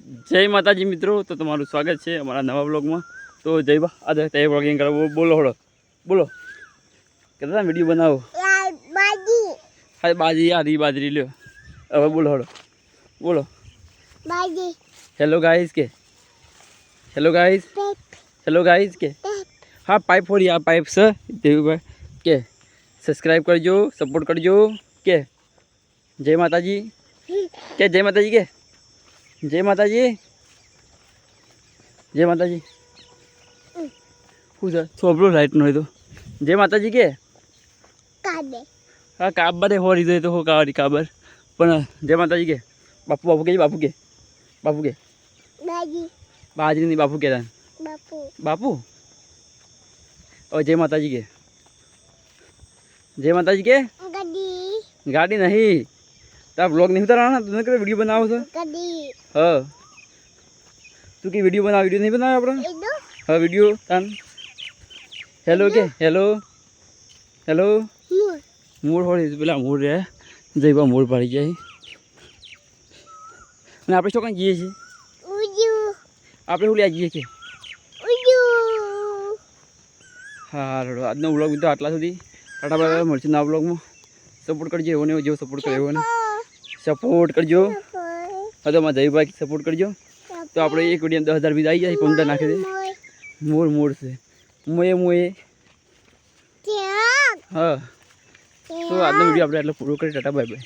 જય માતાજી મિત્રો, તો તમારું સ્વાગત છે અમારા નવા બ્લોગમાં. તો જય બા આજે તે બ્લોગિંગ કરો, બોલો હળો બોલો કેટલા વિડીયો બનાવો. હા બાજી આધી બાજરી લ્યો. હવે બોલો હળો બોલો હેલો ગાઈસ કે હેલો ગાઈસ કે હા પાઇપ ફોડી આ પાઇપ છે દેવીભાઈ કે સબસ્ક્રાઈબ કરજો, સપોર્ટ કરજો કે જય માતાજી કે જય માતાજી કે જય માતાજી જય માતાજી શું છે છોપડો લાઈટ નો હોય તો જય માતાજી કે હા કાબર હોરી દે તો હો કાવરી કાબર પણ જય માતાજી કે બાપુ બાપુ કે બાપુ કે બાપુ કે બાજરી ની બાપુ કે બાપુ और जय माता जी के जय माता जी के गाड़ी नहीं तो ब्लॉग नहीं उतारा ना तुमने कभी वीडियो बनाओ सर हाँ तू की वीडियो नहीं बनाया अपना हाँ वीडियो तान हेलो के हेलो हेलो मोड़ हो पेला मोड़ रहा जय बा मोड़ पड़ी जाए અને આપણે શું કઈ જઈએ છીએ આપણે શું લ્યા જઈએ કે હા રડો આજનો વ્લોગ તો આટલા સુધી. ટાટા બાય, મળશે નવા વ્લોગમાં. સપોર્ટ કરજો એવો ને જેવો સપોર્ટ કરે એવો ને સપોર્ટ કરજો. હા તો મારા જયભાઈ સપોર્ટ કરજો. તો આપણે એક વિડીયો 10,000 બીજા આવી જાય 15 નાખી દે. મોર મોર છે મોએ મોએ હા. તો આજનો વિડીયો આપણે એટલે પૂરો કરી. Tata bye bye.